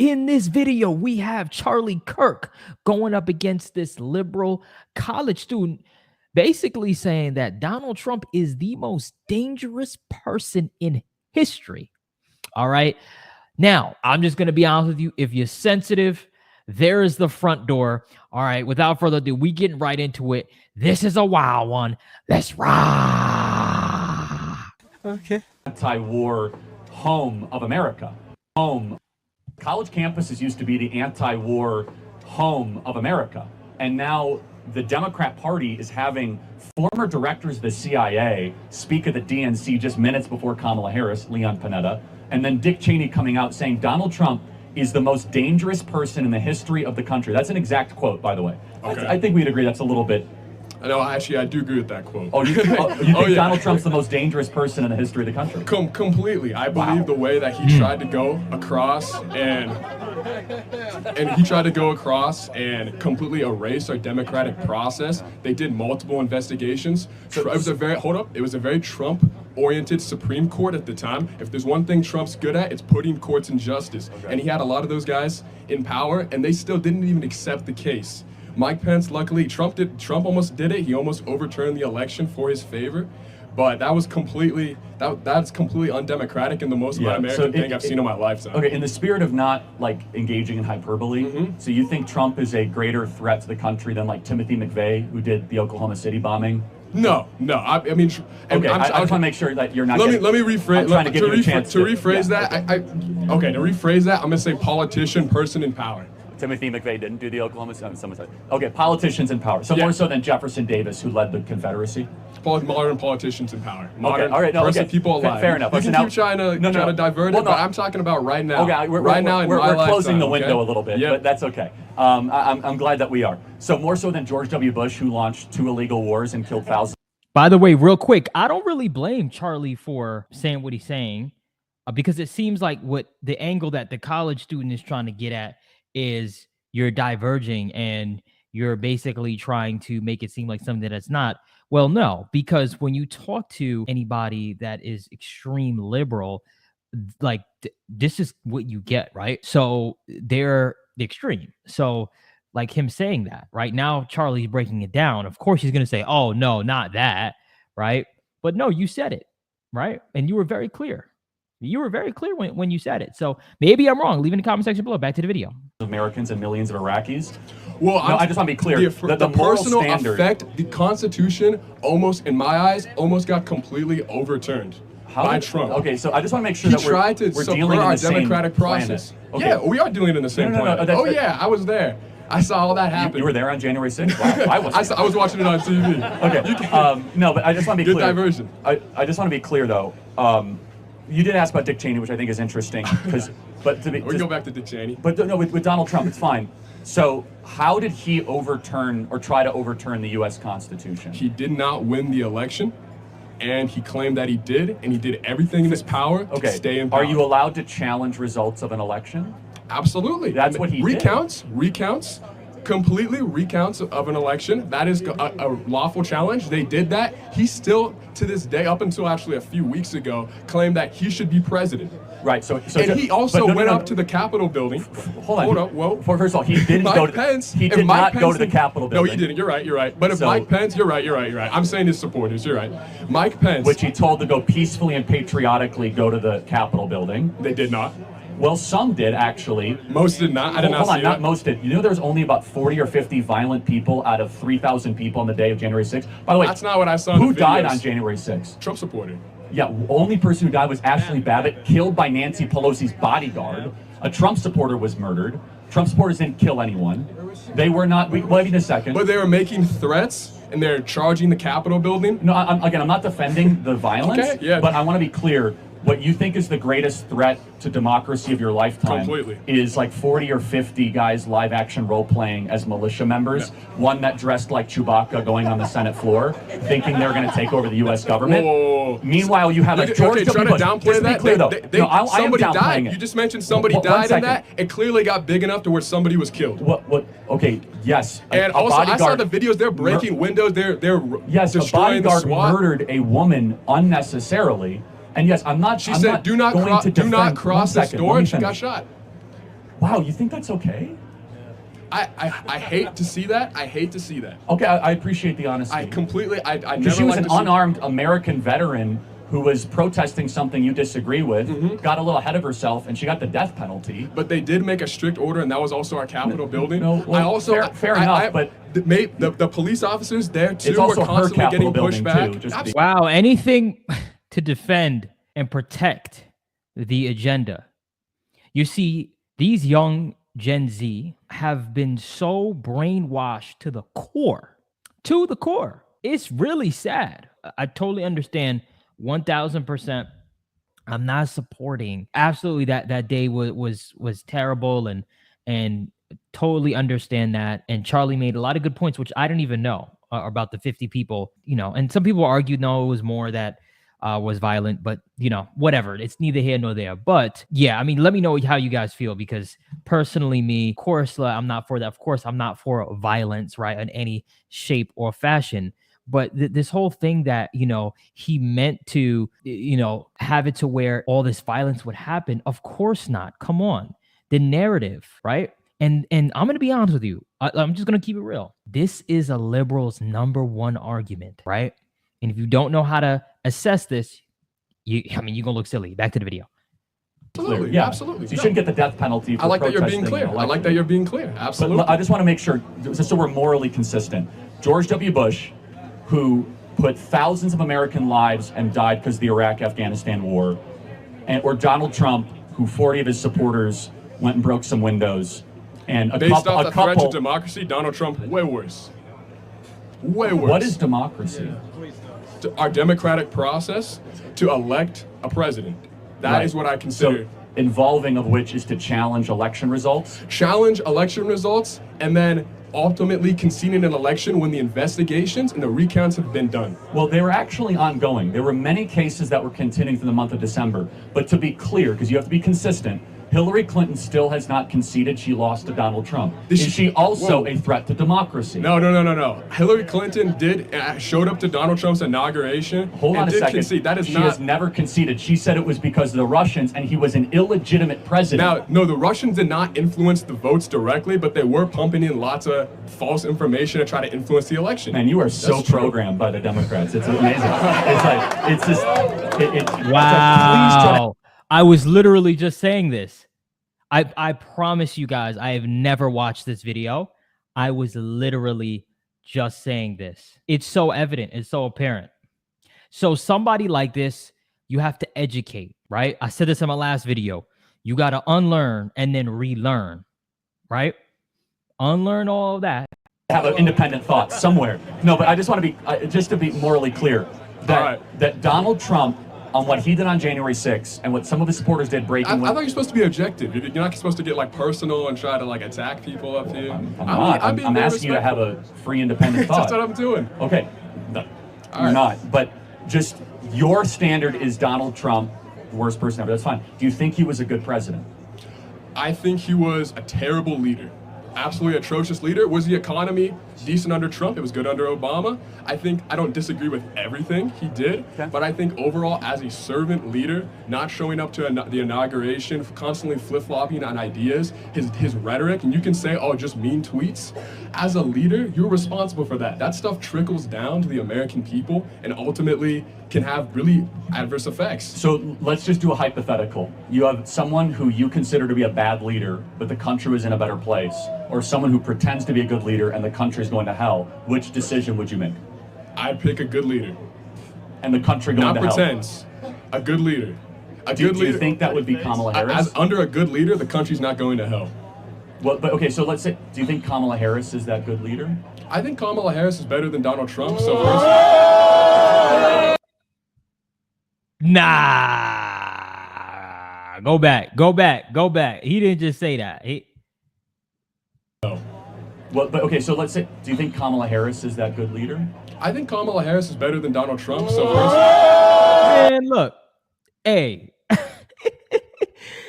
in this video, we have Charlie Kirk going up against this liberal college student, basically saying that Donald Trump is the most dangerous person in history. All right. Now, I'm just going to be honest with you. If you're sensitive, there is the front door. All right. Without further ado, we getting right into it. This is a wild one. Let's rock. Okay. Anti-war home of America. Home. College campuses used to be the anti-war home of America. And now the Democrat Party is having former directors of the CIA speak at the DNC just minutes before Kamala Harris, Leon Panetta, and then Dick Cheney coming out saying Donald Trump is the most dangerous person in the history of the country. That's an exact quote, by the way. Okay. I think we'd agree that's a little bit... No, actually, I do agree with that quote. Oh, you think yeah. Donald Trump's the most dangerous person in the history of the country? Completely. I believe the way that he tried to go across and he tried to go across and completely erase our democratic process. They did multiple investigations. So it was a very Trump-oriented Supreme Court at the time. If there's one thing Trump's good at, it's putting courts in justice. Okay. And he had a lot of those guys in power, and they still didn't even accept the case. Mike Pence, luckily, Trump almost did it. He almost overturned the election for his favor, but that was completely that's completely undemocratic and the most un-American thing I've seen in my lifetime. Okay, in the spirit of not like engaging in hyperbole, so you think Trump is a greater threat to the country than like Timothy McVeigh, who did the Oklahoma City bombing? No. I mean, okay. I just want to make sure that you're not. Let me rephrase. To rephrase that, I'm gonna say politician, person in power. Timothy McVeigh didn't do the Oklahoma City. Someone said, okay, politicians in power. So more so than Jefferson Davis, who led the Confederacy. Modern politicians in power. Modern people alive. Fair enough. You can keep trying to divert it, but I'm talking about right now. Okay, we're closing the window a little bit, but that's okay. I'm glad that we are. So more so than George W. Bush, who launched 2 illegal wars and killed thousands. By the way, real quick, I don't really blame Charlie for saying what he's saying, because it seems like what the angle that the college student is trying to get at is you're diverging and you're basically trying to make it seem like something that it's not. Well, no, because when you talk to anybody that is extreme liberal, like this is what you get, right? So they're the extreme. So like him saying that right now, Charlie's breaking it down. Of course, he's going to say, oh, no, not that. Right. But no, you said it. Right. And you were very clear. You were very clear when you said it. So maybe I'm wrong. Leave in the comment section below. Back to the video. Americans and millions of Iraqis. Well, no, I just want to be clear. The personal standard, effect, the Constitution, almost, in my eyes, almost got completely overturned by Trump. Okay, so I just want to make sure that we're dealing in the democratic process. Okay. Yeah, we are dealing in the same planet. Oh yeah, I was there. I saw all that happen. You were there on January 6th? Wow, I was watching it on TV. Okay. No, but I just want to be clear. Good diversion. I just want to be clear, though. You did ask about Dick Cheney, which I think is interesting. We go back to Dick Cheney. But no, with Donald Trump, it's fine. So how did he overturn or try to overturn the U.S. Constitution? He did not win the election, and he claimed that he did, and he did everything in his power to stay in power. Are you allowed to challenge results of an election? Absolutely. That's what he did. Completely recounts of an election. That is a lawful challenge. They did that. He still, to this day, up until actually a few weeks ago, claimed that he should be president. Right. He also went up to the Capitol building. Hold up. Whoa. First of all, he didn't go to Pence. He did not go to the Capitol building. No, he didn't. You're right. But if Mike Pence, you're right. I'm saying his supporters. You're right. Mike Pence, which he told to go peacefully and patriotically go to the Capitol building. They did not. Well, some did, actually. Most did not. I did not see that. Not most did. You know, there's only about 40 or 50 violent people out of 3,000 people on the day of January 6th. By the way, that's not what I saw. Who died on January 6th? Trump supporter. Yeah, only person who died was Ashley Babbitt, killed by Nancy Pelosi's bodyguard. A Trump supporter was murdered. Trump supporters didn't kill anyone. They were not. Wait a second. But they were making threats. And they're charging the Capitol building? No, I'm not defending the violence, but I want to be clear. What you think is the greatest threat to democracy of your lifetime is like 40 or 50 guys live action role playing as militia members. No. One that dressed like Chewbacca going on the Senate floor, thinking they're going to take over the U.S. government. Whoa. Meanwhile, you have a George W. Bush. Downplay that. Clear, though. Somebody died. You just mentioned somebody died in that. It clearly got big enough to where somebody was killed. What? Okay. Yes. And also, I saw the videos. They're breaking windows. They're destroying a bodyguard murdered a woman unnecessarily. And yes, I'm not. She said, "Do not cross this door," and she got shot. Wow, you think that's okay? I hate to see that. I hate to see that. Okay, I appreciate the honesty. I never. Because she was liked an to see- unarmed American veteran who was protesting something you disagree with, got a little ahead of herself, and she got the death penalty. But they did make a strict order, and that was also our Capitol building. No, well, fair enough, but the police officers there too it's were also her constantly Capitol getting pushed building back. too. Just Wow, anything to defend and protect the agenda. You see, these young Gen Z have been so brainwashed to the core. To the core. It's really sad. I totally understand 1000%. I'm not supporting. Absolutely, that day was terrible, and totally understand that. And Charlie made a lot of good points, which I didn't even know about the 50 people. And some people argued no, it was more that was violent, but whatever. It's neither here nor there. But yeah, I mean, let me know how you guys feel, because personally, me, of course, I'm not for that. Of course, I'm not for violence, right, in any shape or fashion. But this whole thing that, he meant to, have it to where all this violence would happen. Of course not. Come on. The narrative, right? And I'm going to be honest with you. I'm just going to keep it real. This is a liberal's number one argument, right? And if you don't know how to assess this, you're going to look silly. Back to the video. Absolutely. Yeah, Absolutely. So you shouldn't get the death penalty for I like that you're being protesting clear. I like that you're being clear. Absolutely. But I just want to make sure, just so we're morally consistent. George W. Bush, who put thousands of American lives and died because of the Iraq-Afghanistan war, or Donald Trump, who 40 of his supporters went and broke some windows, and Based off the threat to democracy, Donald Trump, way worse. Way worse. What is democracy? Our democratic process to elect a president. That is what I consider. So, involving of which is to challenge election results? Challenge election results, and then ultimately conceding an election when the investigations and the recounts have been done. Well, they were actually ongoing. There were many cases that were continuing through the month of December. But to be clear, because you have to be consistent, Hillary Clinton still has not conceded she lost to Donald Trump. Is she also a threat to democracy? No. Hillary Clinton showed up to Donald Trump's inauguration. Hold on a second. Concede. She has never conceded. She said it was because of the Russians, and he was an illegitimate president. Now, no, the Russians did not influence the votes directly, but they were pumping in lots of false information to try to influence the election. Man, you are so programmed by the Democrats. It's amazing. Wow. I was literally just saying this. I promise you guys, I have never watched this video. I was literally just saying this. It's so evident. It's so apparent. So somebody like this, you have to educate, right? I said this in my last video. You got to unlearn and then relearn, right? Unlearn all of that. Have an independent thought somewhere. No, but I just want to be, just to be morally clear, that Donald Trump, on what he did on January 6th and what some of his supporters did breaking... I thought you're supposed to be objective. You're not supposed to get personal and try to attack people up here. I'm asking you to have a free, independent thought. That's what I'm doing. Okay, no, you're not. But just your standard is Donald Trump, the worst person ever. That's fine. Do you think he was a good president? I think he was a terrible leader. Absolutely atrocious leader. Was the economy decent under Trump? It was good under Obama. I don't disagree with everything he did, but I think overall, as a servant leader, not showing up to the inauguration, constantly flip-flopping on ideas, his rhetoric, and you can say, oh, just mean tweets. As a leader, you're responsible for that. That stuff trickles down to the American people and ultimately can have really adverse effects. So let's just do a hypothetical. You have someone who you consider to be a bad leader, but the country was in a better place, or someone who pretends to be a good leader and the country's going to hell. Which decision would you make? I'd pick a good leader. And the country going to hell? Not pretends. A good leader. Do you think that would be Kamala Harris? Under a good leader, the country's not going to hell. Well, but okay, so let's say, do you think Kamala Harris is that good leader? I think Kamala Harris is better than Donald Trump, so Nah. Go back. He didn't just say that. No. Well, but okay, so let's say, do you think Kamala Harris is that good leader? I think Kamala Harris is better than Donald Trump, so Man, look. Hey.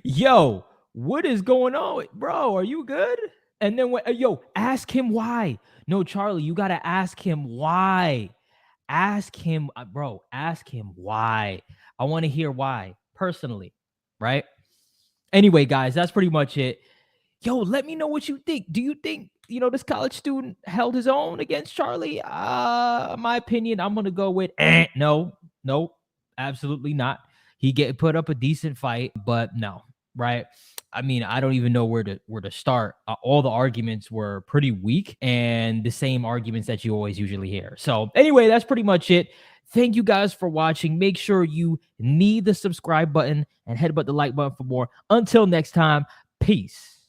Yo, what is going on? Bro, are you good? And then, ask him why. No, Charlie, you got to ask him why. Ask him, bro, ask him why. I want to hear why, personally, right? Anyway, guys, that's pretty much it. Yo, let me know what you think. Do you think, this college student held his own against Charlie? My opinion, I'm gonna go with no, absolutely not. He put up a decent fight, but no, right? I mean, I don't even know where to start. All the arguments were pretty weak and the same arguments that you always usually hear. So anyway, that's pretty much it. Thank you guys for watching. Make sure you need the subscribe button and headbutt the like button for more. Until next time, peace.